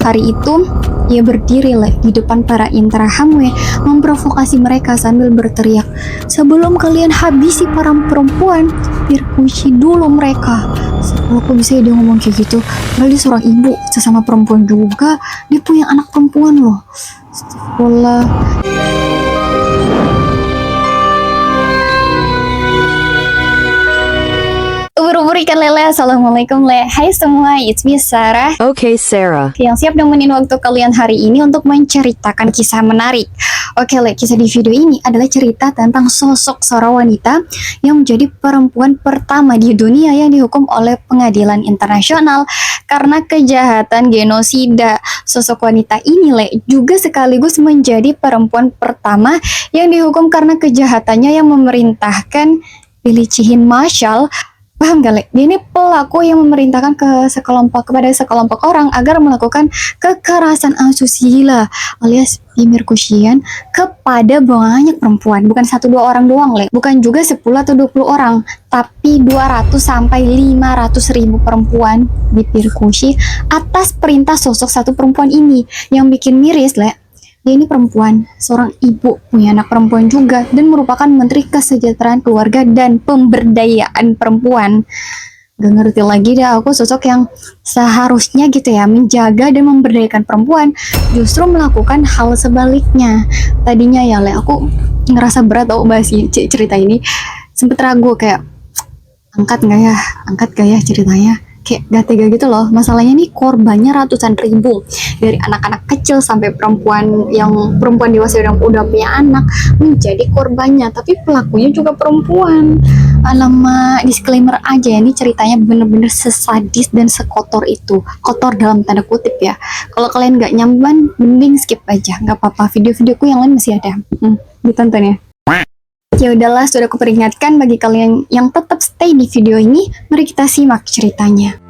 hari itu ia berdiri di depan para Interahamwe memprovokasi mereka sambil berteriak, "Sebelum kalian habisi para perempuan, biar kunci dulu mereka." Kalau kok bisa dia ngomong kayak gitu? Padahal dia seorang ibu, sesama perempuan juga. Dia punya anak perempuan loh. Astagfirullah. Ubur-ubur ikan lele, assalamualaikum le. Hai semua, it's me Sarah. Okay, Sarah. Yang siap nemenin waktu kalian hari ini untuk menceritakan kisah menarik. Oke le, kisah di video ini adalah cerita tentang sosok seorang wanita yang menjadi perempuan pertama di dunia yang dihukum oleh pengadilan internasional karena kejahatan genosida. Sosok wanita ini le juga sekaligus menjadi perempuan pertama yang dihukum karena kejahatannya yang memerintahkan Billie Jean Marshall. Paham gak, Le? Dia ini pelaku yang memerintahkan kepada sekelompok orang agar melakukan kekerasan asusila alias pemerkosaan kepada banyak perempuan. Bukan 1-2 orang doang, Le. Bukan juga 10 atau 20 orang, tapi 200 sampai 500 ribu perempuan diperkosa atas perintah sosok satu perempuan ini. Yang bikin miris, Le, dia ini perempuan, seorang ibu, punya anak perempuan juga, dan merupakan Menteri Kesejahteraan Keluarga dan Pemberdayaan Perempuan. Gak ngerti lagi deh aku, sosok yang seharusnya gitu ya, menjaga dan memberdayakan perempuan, justru melakukan hal sebaliknya. Tadinya ya Le, aku ngerasa berat tau bahas cerita ini. Sempet ragu kayak, angkat gak ya ceritanya. Kayak gak tega gitu loh. Masalahnya nih korbannya ratusan ribu, dari anak-anak kecil sampai perempuan dewasa yang udah punya anak menjadi korbannya, tapi pelakunya juga perempuan. Alamak, disclaimer aja ya, ini ceritanya bener-bener sesadis dan sekotor itu. Kotor dalam tanda kutip ya. Kalau kalian gak nyaman, mending skip aja, gak apa-apa. Video-videoku yang lain masih ada, ditonton ya. Ya udahlah, sudah kuperingatkan bagi kalian yang tetap stay di video ini, mari kita simak ceritanya.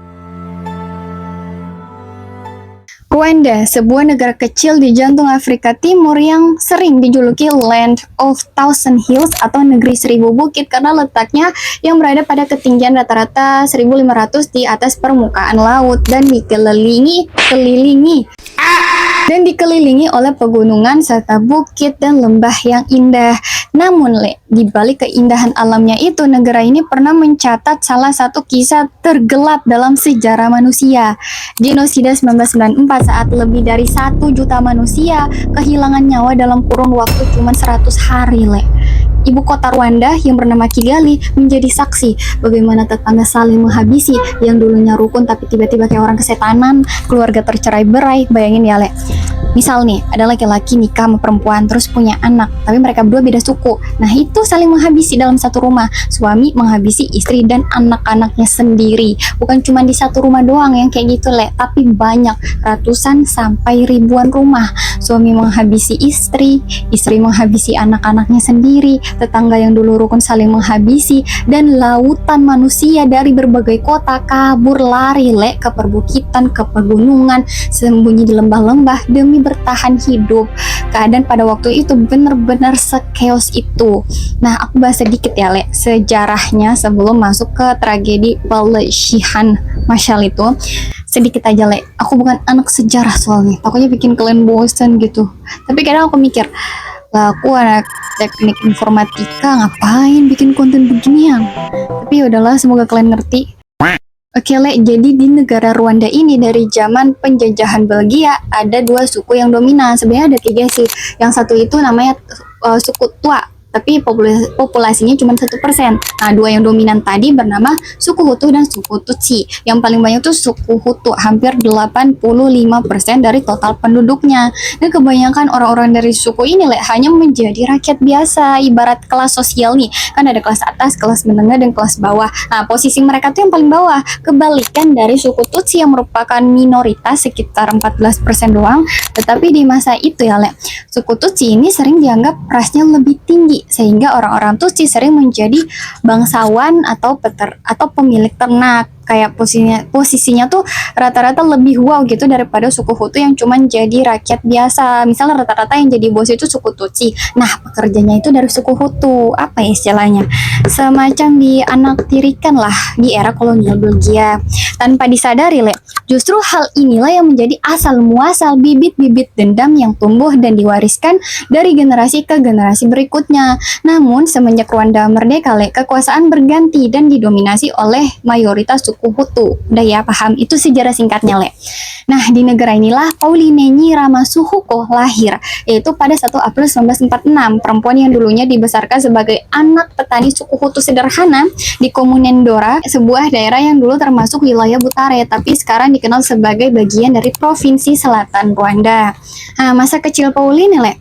Rwanda, sebuah negara kecil di jantung Afrika Timur yang sering dijuluki Land of Thousand Hills atau negeri 1000 bukit karena letaknya yang berada pada ketinggian rata-rata 1500 di atas permukaan laut dan dikelilingi oleh pegunungan serta bukit dan lembah yang indah. Namun Le, di balik keindahan alamnya itu, negara ini pernah mencatat salah satu kisah tergelap dalam sejarah manusia. Genosida 1994 saat lebih dari 1 juta manusia kehilangan nyawa dalam kurun waktu cuma 100 hari Le. Ibu kota Rwanda yang bernama Kigali menjadi saksi bagaimana tetangga saling menghabisi yang dulunya rukun tapi tiba-tiba kayak orang kesetanan, keluarga tercerai-berai. Bayangin ya Le, misal nih ada laki-laki nikah sama perempuan terus punya anak, tapi mereka berdua beda suku. Nah itu saling menghabisi dalam satu rumah. Suami menghabisi istri dan anak-anaknya sendiri. Bukan cuma di satu rumah doang yang kayak gitu Le, tapi banyak, ratusan sampai ribuan rumah. Suami menghabisi istri, istri menghabisi anak-anaknya sendiri, tetangga yang dulu rukun saling menghabisi, dan lautan manusia dari berbagai kota kabur lari Le ke perbukitan, ke pegunungan, sembunyi di lembah-lembah demi bertahan hidup. Keadaan pada waktu itu benar-benar sekeos itu. Nah, aku bahas sedikit ya Le, sejarahnya sebelum masuk ke tragedi Billie Jean Marshall itu. Sedikit aja Le, aku bukan anak sejarah soalnya, takutnya bikin kalian bosan gitu. Tapi kadang aku mikir, lah aku anak teknik informatika, ngapain bikin konten beginian? Tapi udahlah, semoga kalian ngerti. Oke Le, jadi di negara Rwanda ini dari zaman penjajahan Belgia ada 2 suku yang dominan. Sebenarnya ada 3 sih. Yang satu itu namanya suku Twa, tapi populasinya cuma 1%. Nah, 2 yang dominan tadi bernama suku Hutu dan suku Tutsi. Yang paling banyak tuh suku Hutu, hampir 85% dari total penduduknya. Dan kebanyakan orang-orang dari suku ini hanya menjadi rakyat biasa, ibarat kelas sosial nih. Kan ada kelas atas, kelas menengah, dan kelas bawah. Nah, posisi mereka tuh yang paling bawah. Kebalikan dari suku Tutsi yang merupakan minoritas sekitar 14% doang. Tetapi di masa itu ya suku Tutsi ini sering dianggap rasnya lebih tinggi, sehingga orang-orang Tutsi sering menjadi bangsawan atau pemilik ternak. kayak posisinya tuh rata-rata lebih wow gitu daripada suku Hutu yang cuman jadi rakyat biasa. Misalnya rata-rata yang jadi bos itu suku Tutsi. Nah, pekerjanya itu dari suku Hutu. Apa ya istilahnya? Semacam dianaktirikan lah di era kolonial Belgia. Tanpa disadari, Le, justru hal inilah yang menjadi asal muasal bibit-bibit dendam yang tumbuh dan diwariskan dari generasi ke generasi berikutnya. Namun, semenjak Rwanda merdeka, Le, kekuasaan berganti dan didominasi oleh mayoritas suku Hutu. Udah ya, paham? Itu sejarah singkatnya, Le. Nah, di negara inilah Pauline Nyiramasuhuko lahir, yaitu pada 1 April 1946. Perempuan yang dulunya dibesarkan sebagai anak petani suku Hutu sederhana di Komunendora, sebuah daerah yang dulu termasuk wilayah Butare, tapi sekarang dikenal sebagai bagian dari Provinsi Selatan Rwanda. Nah, masa kecil Pauline, Le,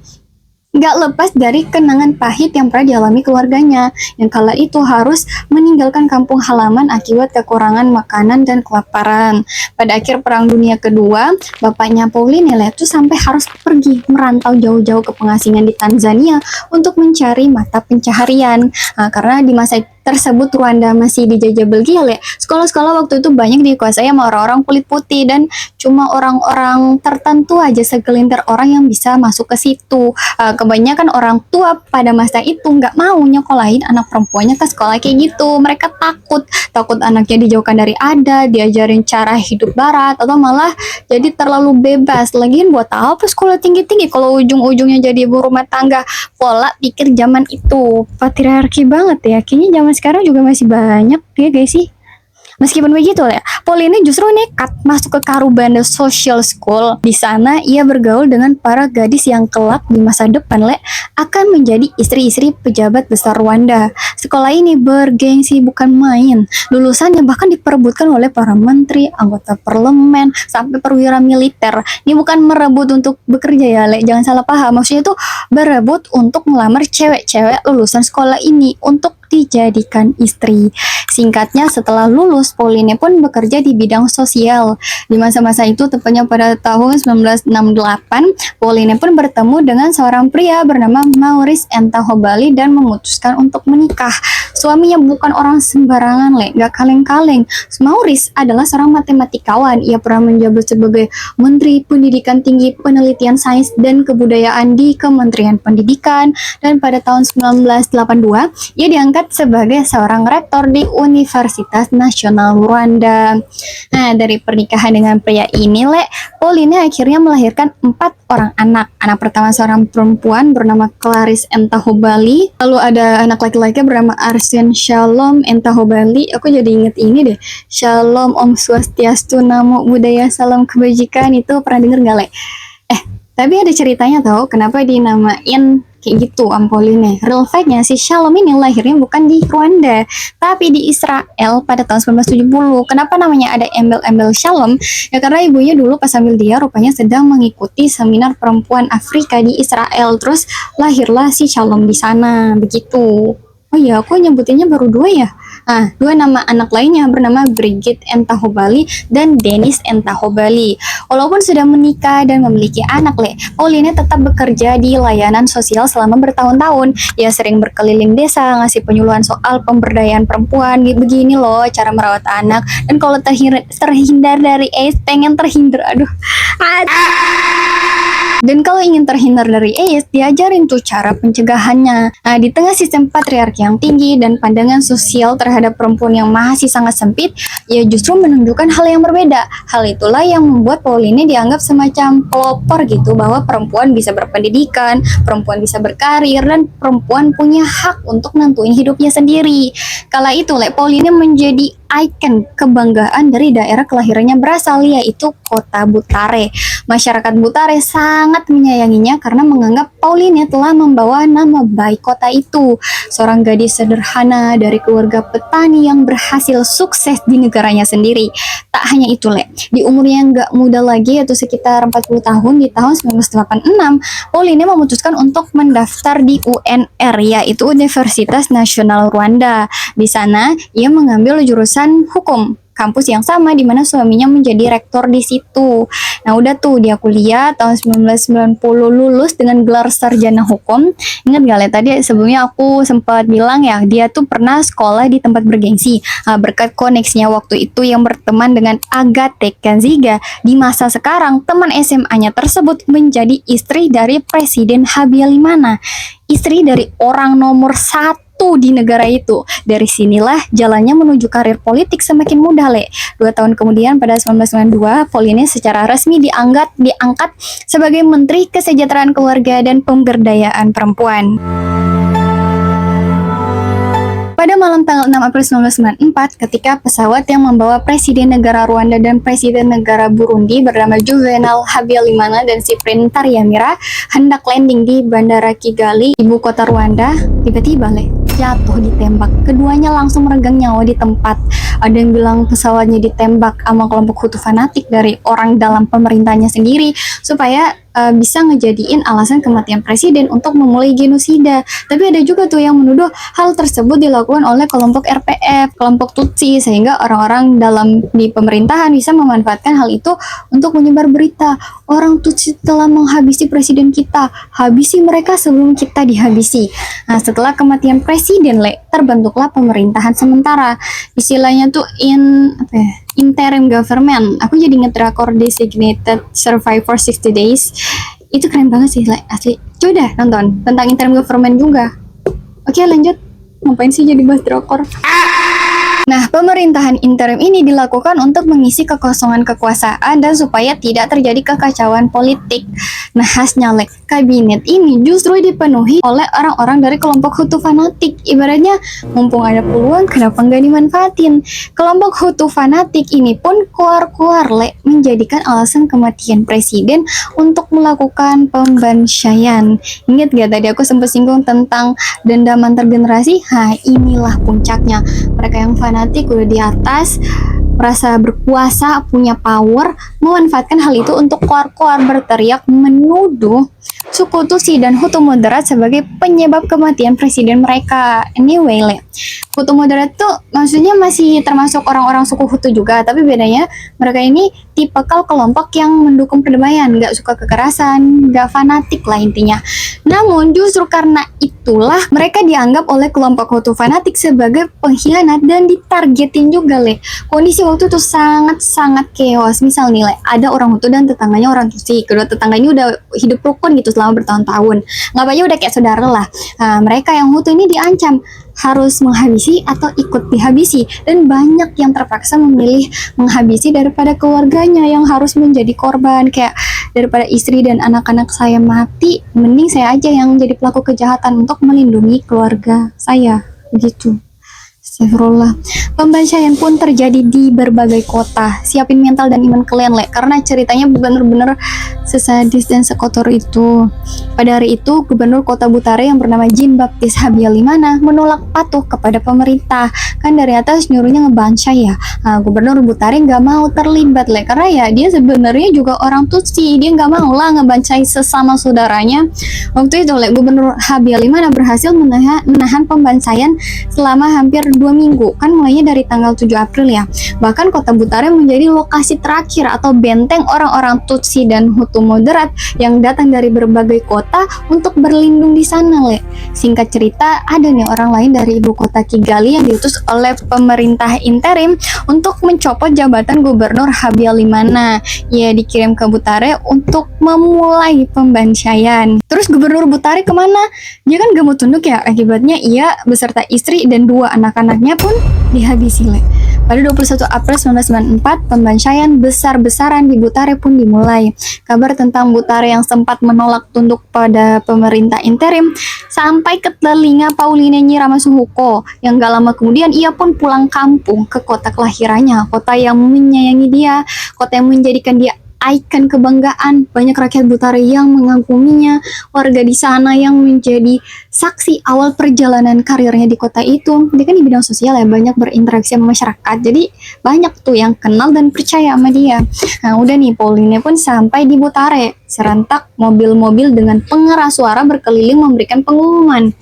nggak lepas dari kenangan pahit yang pernah dialami keluarganya, yang kala itu harus meninggalkan kampung halaman akibat kekurangan makanan dan kelaparan. Pada akhir Perang Dunia Kedua, bapaknya Pauline itu sampai harus pergi merantau jauh-jauh ke pengasingan di Tanzania untuk mencari mata pencaharian. Nah, karena di masa tersebut Rwanda masih dijajah Belgia, Le. Sekolah-sekolah waktu itu banyak dikuasai sama orang-orang kulit putih dan cuma orang-orang tertentu aja, segelintir orang yang bisa masuk ke situ. Kebanyakan orang tua pada masa itu nggak mau nyekolahin anak perempuannya ke sekolah kayak gitu. Mereka takut anaknya dijauhkan dari adat, diajarin cara hidup barat, atau malah jadi terlalu bebas. Lagian buat apa sekolah tinggi-tinggi kalau ujung-ujungnya jadi ibu rumah tangga? Pola pikir zaman itu patriarki banget ya. Kayaknya zaman sekarang juga masih banyak ya guys sih. Meskipun begitu ya, Pauline justru nekat masuk ke Karubanda Social School. Di sana ia bergaul dengan para gadis yang kelak di masa depan, Le, akan menjadi istri-istri pejabat besar Rwanda. Sekolah ini bergengsi bukan main. Lulusannya bahkan diperebutkan oleh para menteri, anggota parlemen, sampai perwira militer. Ini bukan merebut untuk bekerja ya, Le, jangan salah paham. Maksudnya itu berebut untuk melamar cewek-cewek lulusan sekolah ini untuk dijadikan istri. Singkatnya, setelah lulus, Pauline pun bekerja di bidang sosial. Di masa-masa itu, tepatnya pada tahun 1968, Pauline pun bertemu dengan seorang pria bernama Maurice Ntahobali dan memutuskan untuk menikah. Suaminya bukan orang sembarangan, Le, gak kaleng-kaleng. Maurice adalah seorang matematikawan. Ia pernah menjabat sebagai Menteri Pendidikan Tinggi, Penelitian Sains dan Kebudayaan di Kementerian Pendidikan, dan pada tahun 1982 ia diangkat sebagai seorang rektor di Universitas Nasional Rwanda. Nah, dari pernikahan dengan pria ini, Le, Pauline akhirnya melahirkan 4 orang anak. Anak pertama seorang perempuan bernama Clarice Ntahobali, lalu ada anak laki-laki bernama Arsene Shalom Ntahobali. Aku jadi inget ini deh, Shalom Om Swastiastu, Namo Buddhaya, Salam Kebajikan. Itu pernah denger gak, Le? Tapi ada ceritanya tau kenapa dinamain kayak gitu Pauline. Real fact-nya si Shalom ini lahirnya bukan di Rwanda, tapi di Israel pada tahun 1970. Kenapa namanya ada embel-embel Shalom? Ya karena ibunya dulu pas hamil dia rupanya sedang mengikuti seminar perempuan Afrika di Israel. Terus lahirlah si Shalom di sana, begitu. Oh iya, aku nyebutinnya baru 2 ya. Nah, 2 nama anak lainnya bernama Brigitte Ntahobali dan Dennis Ntahobali. Walaupun sudah menikah dan memiliki anak, Le, Pauline tetap bekerja di layanan sosial selama bertahun-tahun. Ia sering berkeliling desa, ngasih penyuluhan soal pemberdayaan perempuan. Begini loh cara merawat anak. Dan kalau terhindar dari AIDS, pengen terhindar. Dan kalau ingin terhindar dari AIDS, diajarin tuh cara pencegahannya. Nah, di tengah sistem patriarki yang tinggi dan pandangan sosial terhadap perempuan yang masih sangat sempit, ia justru menunjukkan hal yang berbeda. Hal itulah yang membuat Pauline dianggap semacam pelopor gitu, bahwa perempuan bisa berpendidikan, perempuan bisa berkarir, dan perempuan punya hak untuk nentuin hidupnya sendiri. Kala itu, Le, Pauline menjadi ikon kebanggaan dari daerah kelahirannya berasal, yaitu kota Butare. Masyarakat Butare sangat menyayanginya karena menganggap Pauline telah membawa nama baik kota itu. Seorang gadis sederhana dari keluarga petani yang berhasil sukses di negaranya sendiri. Tak hanya itu, Le, di umur yang gak muda lagi, yaitu sekitar 40 tahun, di tahun 1986, Pauline memutuskan untuk mendaftar di UNR, yaitu Universitas Nasional Rwanda. Di sana, ia mengambil jurusan hukum. kampus yang sama di mana suaminya menjadi rektor di situ. Nah, udah tuh dia kuliah tahun 1990 lulus dengan gelar sarjana hukum. Ingat gak Le, tadi sebelumnya aku sempat bilang ya, dia tuh pernah sekolah di tempat bergengsi. Nah, berkat koneksinya waktu itu yang berteman dengan Agathe Kanziga, di masa sekarang teman SMA-nya tersebut menjadi istri dari Presiden Habyarimana, istri dari orang nomor satu di negara itu. Dari sinilah jalannya menuju karir politik semakin mudah, Le. 2 tahun kemudian pada 1992, Pauline secara resmi diangkat sebagai Menteri Kesejahteraan Keluarga dan Pemberdayaan Perempuan. Pada malam tanggal 6 April 1994, ketika pesawat yang membawa Presiden negara Rwanda dan Presiden negara Burundi bernama Juvenal Habyarimana dan Cyprien Ntaryamira hendak landing di Bandara Kigali, ibu kota Rwanda, tiba-tiba jatuh ditembak. Keduanya langsung meregang nyawa di tempat. Ada yang bilang pesawatnya ditembak sama kelompok Hutu fanatik dari orang dalam pemerintahnya sendiri supaya bisa ngejadiin alasan kematian presiden untuk memulai genosida. Tapi ada juga tuh yang menuduh hal tersebut dilakukan oleh kelompok RPF, kelompok Tutsi, sehingga orang-orang dalam di pemerintahan bisa memanfaatkan hal itu untuk menyebar berita. Orang Tutsi telah menghabisi presiden kita, habisi mereka sebelum kita dihabisi. Nah, setelah kematian presiden, terbentuklah pemerintahan sementara. Istilahnya tuh interim government. Aku jadi ngedrakor Designated Survivor 60 Days. Itu keren banget sih, asli. Coba dah nonton tentang interim government juga. Oke, lanjut. Ngapain sih jadi bahas drakor? Nah, pemerintahan interim ini dilakukan untuk mengisi kekosongan kekuasaan dan supaya tidak terjadi kekacauan politik. Nah, khasnya kabinet ini justru dipenuhi oleh orang-orang dari kelompok Hutu fanatik. Ibaratnya, mumpung ada peluang, kenapa nggak dimanfaatin? Kelompok Hutu fanatik ini pun keluar-keluar menjadikan alasan kematian presiden untuk melakukan pembansyaian. Ingat gak tadi aku sempat singgung tentang dendam antar generasi? Nah, inilah puncaknya. Mereka yang fanatik udah di atas, merasa berkuasa, punya power, memanfaatkan hal itu untuk keluar-keluar berteriak menuduh suku Tutsi dan Hutu moderat sebagai penyebab kematian presiden mereka. Anyway, Hutu moderat tuh maksudnya masih termasuk orang-orang suku Hutu juga, tapi bedanya mereka ini tipikal kelompok yang mendukung perdamaian, gak suka kekerasan, gak fanatik lah intinya. Namun justru karena itulah mereka dianggap oleh kelompok Hutu fanatik sebagai pengkhianat dan ditargetin juga Kondisi waktu itu sangat-sangat chaos. Misal nih ada orang Hutu dan tetangganya orang Tutsi. Kedua tetangganya udah hidup rukun gitu selama bertahun-tahun. Nggak aja udah kayak saudara lah. Nah, mereka yang Hutu ini diancam harus menghabisi atau ikut dihabisi, dan banyak yang terpaksa memilih menghabisi daripada keluarganya yang harus menjadi korban. Kayak daripada istri dan anak-anak saya mati, mending saya aja yang jadi pelaku kejahatan untuk melindungi keluarga saya, begitu. Astagfirullah. Pembansyaian pun terjadi di berbagai kota. Siapin mental dan iman kalian, karena ceritanya bener-bener sesadis dan sekotor itu. Pada hari itu, gubernur kota Butare yang bernama Jean Baptiste Habyarimana menolak patuh kepada pemerintah. Kan dari atas nyuruhnya ngebansyai ya. Nah, gubernur Butare nggak mau terlibat, karena ya dia sebenarnya juga orang Tutsi. Dia nggak mau lah ngebansyai sesama saudaranya. Waktu itu, gubernur Habyarimana berhasil menahan pembansyaian selama hampir 2 minggu, kan mulainya dari tanggal 7 April ya. Bahkan kota Butare menjadi lokasi terakhir atau benteng orang-orang Tutsi dan Hutu moderat yang datang dari berbagai kota untuk berlindung di sana, Singkat cerita, ada nih orang lain dari ibu kota Kigali yang diutus oleh pemerintah interim untuk mencopot jabatan gubernur Habyarimana. Ia dikirim ke Butare untuk memulai pembansyaian. Terus gubernur Butare kemana? Dia kan gak mau tunduk ya, akibatnya ia beserta istri dan 2 anak-anaknya pun dihabisi. Pada 21 April 1994, pembansyaian besar-besaran di Butare pun dimulai. Kabar tentang Butare yang sempat menolak tunduk pada pemerintah interim sampai ke telinga Pauline Nyi Ramasuhuko, yang gak lama kemudian ia pun pulang kampung ke kota kelahirannya, kota yang menyayangi dia, kota yang menjadikan dia ikon kebanggaan. Banyak rakyat Butare yang mengaguminya, warga di sana yang menjadi saksi awal perjalanan karirnya di kota itu. Dia kan di bidang sosial ya, banyak berinteraksi sama masyarakat, jadi banyak tuh yang kenal dan percaya sama dia. Nah udah nih, Pauline pun sampai di Butare. Serentak mobil-mobil dengan pengeras suara berkeliling memberikan pengumuman.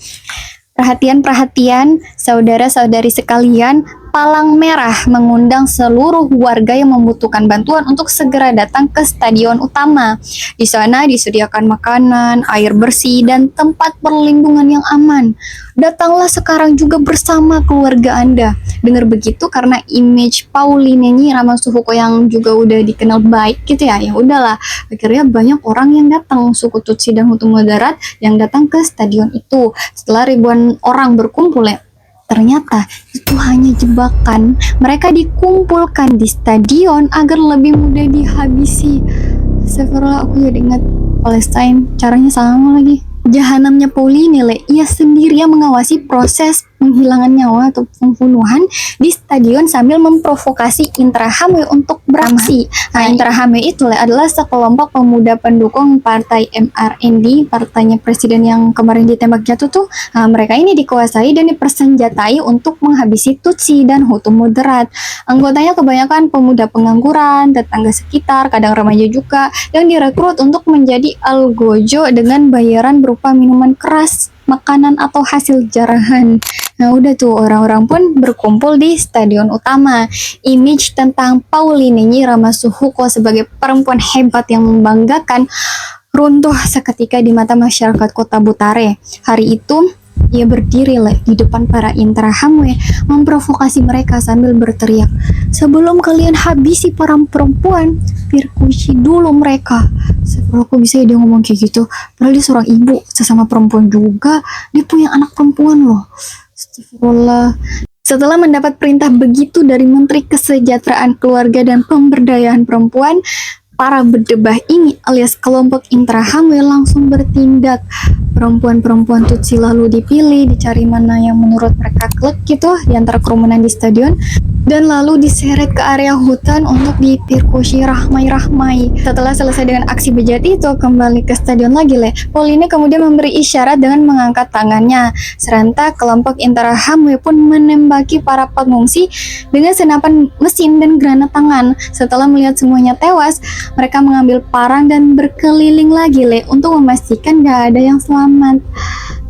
Perhatian-perhatian, saudara-saudari sekalian, palang merah mengundang seluruh warga yang membutuhkan bantuan untuk segera datang ke stadion utama. Di sana disediakan makanan, air bersih, dan tempat perlindungan yang aman. Datanglah sekarang juga bersama keluarga Anda. Dengar begitu karena image Pauline Nyi Ramasuhuko yang juga udah dikenal baik gitu ya. Ya udahlah, akhirnya banyak orang yang datang, suku Tutsi dan Hutu moderat yang datang ke stadion itu. Setelah ribuan orang berkumpul ya, ternyata itu hanya jebakan. Mereka dikumpulkan di stadion agar lebih mudah dihabisi. Sebenarnya aku jadi ingat Palestine, caranya sama lagi. Jahanamnya Pauline ia sendiri yang mengawasi proses penghilangan nyawa atau pembunuhan di stadion sambil memprovokasi Interahamwe untuk beraksi. Nah, Interahamwe itu adalah sekelompok pemuda pendukung partai MRND, partainya presiden yang kemarin ditembak jatuh tuh. Nah, mereka ini dikuasai dan dipersenjatai untuk menghabisi Tutsi dan Hutu moderat. Anggotanya kebanyakan pemuda pengangguran, tetangga sekitar, kadang remaja juga, yang direkrut untuk menjadi algojo dengan bayaran berupa minuman keras, makanan atau hasil jarahan. Nah udah tuh orang-orang pun berkumpul di stadion utama. Image tentang Pauline Nyi Ramasuhuko sebagai perempuan hebat yang membanggakan runtuh seketika di mata masyarakat kota Butare. Hari itu ia berdiri di depan para Interahamwe, memprovokasi mereka sambil berteriak, "Sebelum kalian habisi para perempuan, persekusi dulu mereka." Sebelum aku bisa dia ngomong kayak gitu, padahal dia seorang ibu, sesama perempuan juga, dia punya anak perempuan loh. Astagfirullah. Setelah mendapat perintah begitu dari Menteri Kesejahteraan Keluarga dan Pemberdayaan Perempuan, para berdebah ini alias kelompok Interahamwe langsung bertindak. Perempuan-perempuan Tutsi lalu dipilih, dicari mana yang menurut mereka klik gitu di antara kerumunan di stadion, dan lalu diseret ke area hutan untuk dipersekusi rahmai-rahmai. Setelah selesai dengan aksi bejat itu, kembali ke stadion lagi Pauline kemudian memberi isyarat dengan mengangkat tangannya. Serentak kelompok Interahamwe pun menembaki para pengungsi dengan senapan mesin dan granat tangan. Setelah melihat semuanya tewas, mereka mengambil parang dan berkeliling lagi untuk memastikan gak ada yang selamat.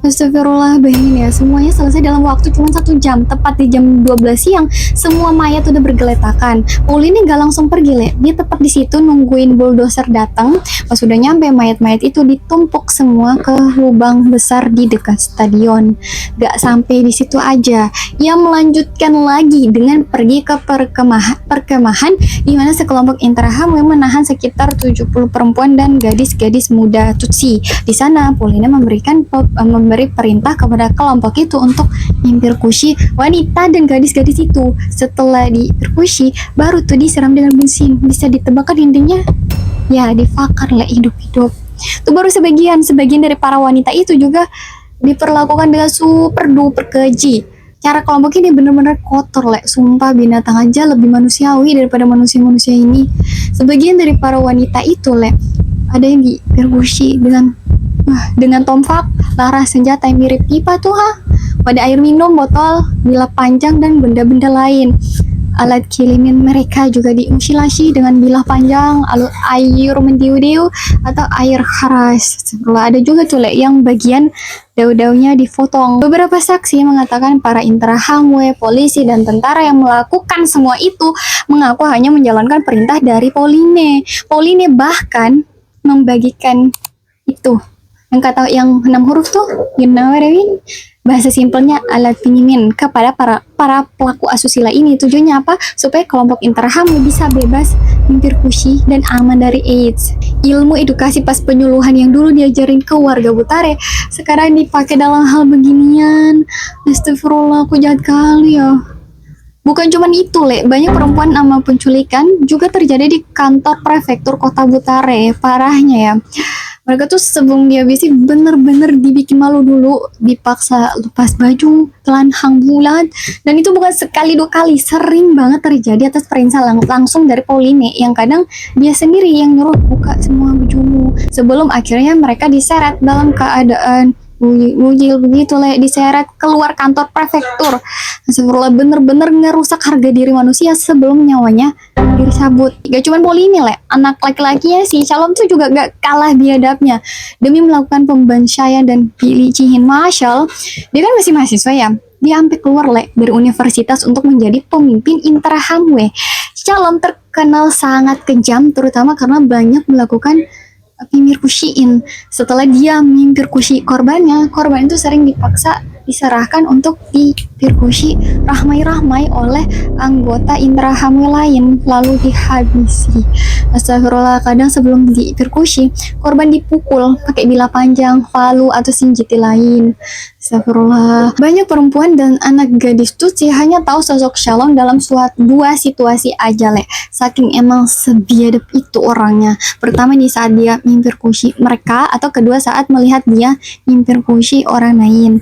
Astagfirullah, bayangin ya, semuanya selesai dalam waktu cuma 1 jam, tepat di jam 12 siang, semua mayat udah bergeletakan. Pauline gak langsung pergi dia tepat di situ nungguin bulldozer datang. Pas udah nyampe, mayat-mayat itu ditumpuk semua ke lubang besar di dekat stadion. Gak sampai di situ aja, ia melanjutkan lagi dengan pergi ke perkemahan di mana sekelompok Interahamwe menahan sekitar 70 perempuan dan gadis-gadis muda Tutsi. Di sana Pauline memberi perintah kepada kelompok itu untuk mempersekusi wanita dan gadis-gadis itu. Setelah dipersekusi, baru tuh disiram dengan bensin. Bisa ditebak kan intinya? Ya, dibakar hidup-hidup. Itu baru sebagian dari para wanita itu juga diperlakukan dengan super duper keji. Cara kelompok ini bener-bener kotor sumpah, binatang aja lebih manusiawi daripada manusia-manusia ini. Sebagian dari para wanita itu ada yang dipersekusi dengan tomfak, laras senjata yang mirip pipa tuh pada air minum, botol, bilah panjang dan benda-benda lain. Alat kilimin mereka juga dimutilasi dengan bilah panjang, air mendiu-diu atau air keras. Ada juga tuh yang bagian daun-daunnya dipotong. Beberapa saksi mengatakan para Interahamwe, polisi, dan tentara yang melakukan semua itu mengaku hanya menjalankan perintah dari Pauline. Pauline bahkan membagikan itu yang kata yang 6 huruf tuh, bahasa simpelnya alat penyimin kepada para pelaku asusila ini. Tujuannya apa? Supaya kelompok Interahamwe bisa bebas mempersekusi dan aman dari AIDS. Ilmu edukasi pas penyuluhan yang dulu diajarin ke warga Butare sekarang dipakai dalam hal beginian. Astagfirullah, aku jahat kali ya. Bukan cuma itu banyak perempuan sama penculikan juga terjadi di kantor prefektur kota Butare. Parahnya ya, mereka tuh sebelum dihabisi bener-bener dibikin malu dulu, dipaksa lepas baju, telanjang bulat, dan itu bukan sekali 2 kali, sering banget terjadi atas perintah langsung dari Pauline yang kadang dia sendiri yang nyuruh buka semua bajumu. Sebelum akhirnya mereka diseret dalam keadaan mujil begitu diseret keluar kantor prefektur. Astagfirullah, bener-bener ngerusak harga diri manusia sebelum nyawanya disabut. Gak cuma Pauline anak laki-lakinya si Calon tuh juga gak kalah biadabnya. Demi melakukan pembancaian dan pelecehan massal, dia kan masih mahasiswa ya, Dia sampai keluar Le dari universitas untuk menjadi pemimpin Interahamwe. weh. Shalom terkenal sangat kejam, terutama karena banyak melakukan mimir kusiin. Setelah dia mimir kusi korbannya, korban itu sering dipaksa diserahkan untuk dipirkusi rahmai-rahmai oleh anggota Interahamwe lain, lalu dihabisi. Astagfirullah, kadang sebelum dipirkusi, korban dipukul pakai bilah panjang, palu atau senjata lain. Astagfirullah. Banyak perempuan dan anak gadis Tutsi hanya tahu sosok Shalom dalam dua situasi aja Le. Saking emang sebiadab itu orangnya. Pertama di saat dia mempirkusi mereka, atau kedua saat melihat dia mempirkusi orang lain.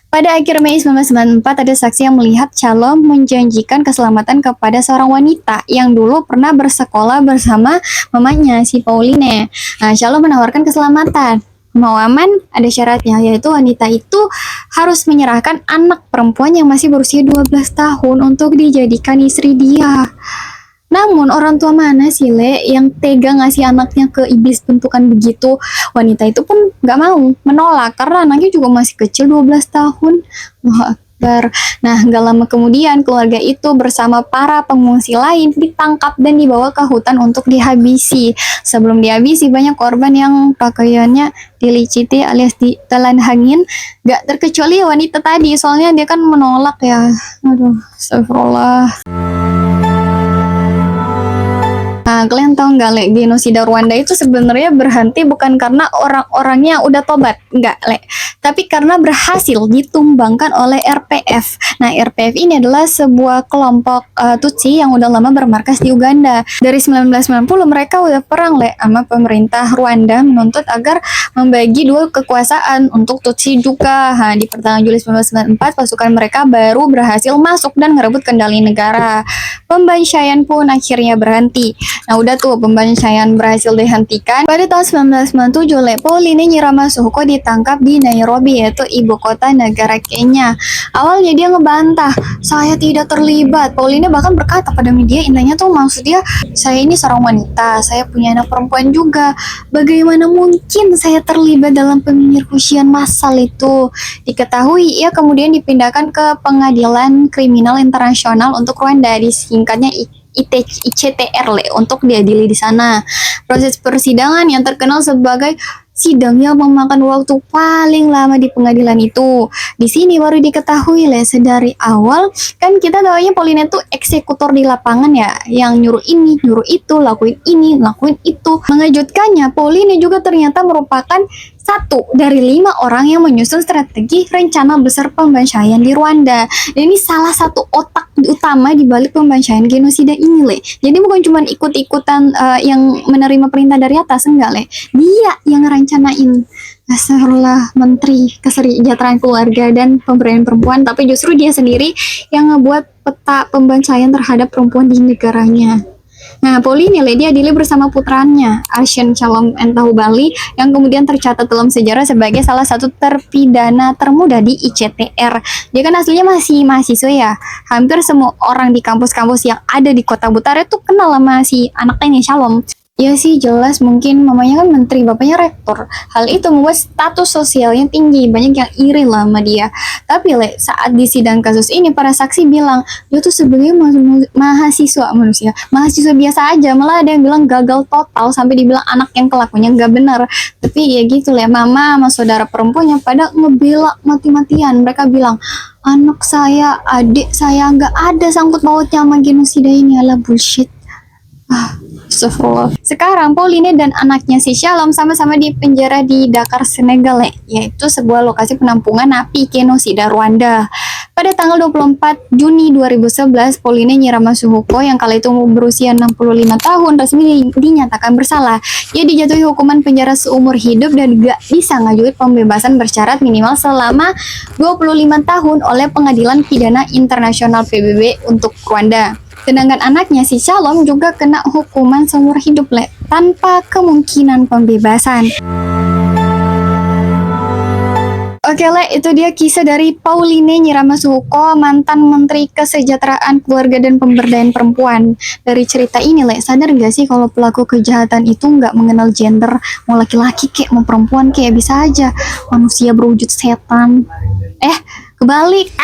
Pada akhir Mei 1994 ada saksi yang melihat Shalom menjanjikan keselamatan kepada seorang wanita yang dulu pernah bersekolah bersama mamanya si Pauline. Nah, Shalom menawarkan keselamatan. Mau aman, ada syaratnya, yaitu wanita itu harus menyerahkan anak perempuan yang masih berusia 12 tahun untuk dijadikan istri dia. Namun orang tua mana sih Le yang tega ngasih anaknya ke iblis bentukan begitu? Wanita itu pun gak mau, menolak karena anaknya juga masih kecil 12 tahun. Wah, Akbar. Nah, gak lama kemudian keluarga itu bersama para pengungsi lain ditangkap dan dibawa ke hutan untuk dihabisi. Sebelum dihabisi, banyak korban yang pakaiannya diliciti alias ditelan angin. Gak terkecuali wanita tadi, soalnya dia kan menolak ya. Aduh, astagfirullah. Nah, kalian tahu nggak Le, genosida Rwanda itu sebenarnya berhenti bukan karena orang-orangnya udah tobat, nggak Le, tapi karena berhasil ditumbangkan oleh RPF. Nah, RPF ini adalah sebuah kelompok Tutsi yang udah lama bermarkas di Uganda. Dari 1990 mereka udah perang Le sama pemerintah Rwanda, menuntut agar membagi dua kekuasaan untuk Tutsi juga. Nah, di pertengahan Juli 1994 pasukan mereka baru berhasil masuk dan merebut kendali negara. Pembantaian pun akhirnya berhenti. Nah, udah tuh pembantaian berhasil dihentikan. Pada tahun 1997, Le Pauline Nyiramasuhuko ditangkap di Nairobi, yaitu ibu kota negara Kenya. Awalnya dia ngebantah, saya tidak terlibat. Pauline bahkan berkata pada media, intinya tuh maksud dia, saya ini seorang wanita, saya punya anak perempuan juga. Bagaimana mungkin saya terlibat dalam pemerkosaan massal itu? Diketahui ia kemudian dipindahkan ke Pengadilan Kriminal Internasional untuk Rwanda, disingkatnya ICTR untuk diadili di sana. Proses persidangan yang terkenal sebagai sidang yang memakan waktu paling lama di pengadilan itu. Di sini baru diketahui sedari awal kan kita taunya Pauline tuh eksekutor di lapangan ya, yang nyuruh ini, nyuruh itu, lakuin ini, lakuin itu. Mengejutkannya, Pauline juga ternyata merupakan satu dari 5 orang yang menyusun strategi rencana besar pembantaian di Rwanda. Dan ini salah satu otak utama di balik pembantaian genosida ini Le. Jadi bukan cuma ikut-ikutan yang menerima perintah dari atas, enggak Le. Dia yang rencanain. Astagfirullah, Menteri Kesejahteraan Keluarga dan Pemberdayaan Perempuan, tapi justru dia sendiri yang ngebuat peta pembantaian terhadap perempuan di negaranya. Nah, Pauline dia diadili bersama putranya, Arshen Shalom Entahubali, yang kemudian tercatat dalam sejarah sebagai salah satu terpidana termuda di ICTR. Dia kan aslinya masih mahasiswa ya. Hampir semua orang di kampus-kampus yang ada di kota Butare tuh kenal sama si anaknya Shalom. Ya sih jelas, mungkin mamanya kan menteri, bapaknya rektor. Hal itu membuat status sosialnya tinggi, banyak yang iri lah sama dia. Tapi saat di sidang kasus ini para saksi bilang dia tuh sebenarnya mahasiswa biasa aja. Malah ada yang bilang gagal total sampai dibilang anak yang kelakuannya nggak benar. Tapi ya gitu mama sama saudara perempuannya pada ngebela mati-matian. Mereka bilang anak saya, adik saya nggak ada sangkut pautnya sama genosida ini, ala bullshit. Sekarang Pauline dan anaknya si Shalom sama-sama di penjara di Dakar, Senegal, yaitu sebuah lokasi penampungan napi genosida Rwanda. Pada tanggal 24 Juni 2011, Pauline Nyiramasuhuko yang kala itu berusia 65 tahun resmi dinyatakan bersalah. Ia dijatuhi hukuman penjara seumur hidup dan gak bisa ngajuin pembebasan bersyarat minimal selama 25 tahun oleh Pengadilan Pidana Internasional PBB untuk Rwanda. Sedangkan anaknya si Shalom juga kena hukuman seumur hidup tanpa kemungkinan pembebasan. Oke itu dia kisah dari Pauline Nyiramasuhuko, mantan Menteri Kesejahteraan Keluarga dan Pemberdayaan Perempuan. Dari cerita ini sadar gak sih kalau pelaku kejahatan itu nggak mengenal gender, mau laki-laki kayak mau perempuan kayak bisa aja manusia berwujud setan. Kebalik.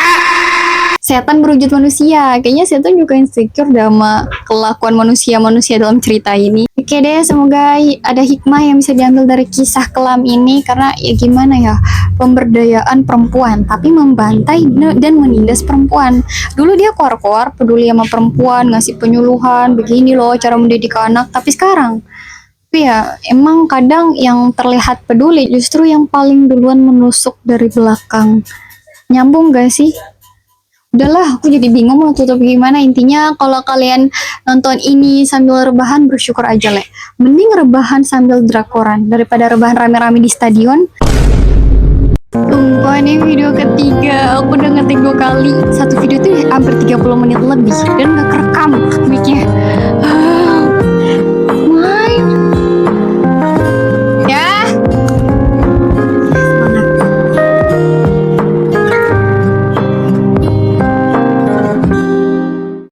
Setan berwujud manusia. Kayaknya setan juga insecure sama kelakuan manusia-manusia dalam cerita ini. Oke deh, semoga ada hikmah yang bisa diambil dari kisah kelam ini. Karena ya gimana ya, pemberdayaan perempuan tapi membantai dan menindas perempuan. Dulu dia koar-koar peduli sama perempuan, ngasih penyuluhan, begini loh cara mendidik anak. Tapi sekarang ya emang kadang yang terlihat peduli justru yang paling duluan menusuk dari belakang. Nyambung gak sih? Udahlah, aku jadi bingung mau tutup gimana. Intinya kalau kalian nonton ini sambil rebahan, bersyukur aja, Le. Mending rebahan sambil drakoran daripada rebahan rame-rame di stadion. Sumpah, ini video ketiga. Aku udah ngetik 2 kali. Satu video tuh hampir 30 menit lebih dan gak kerekam mic-nya.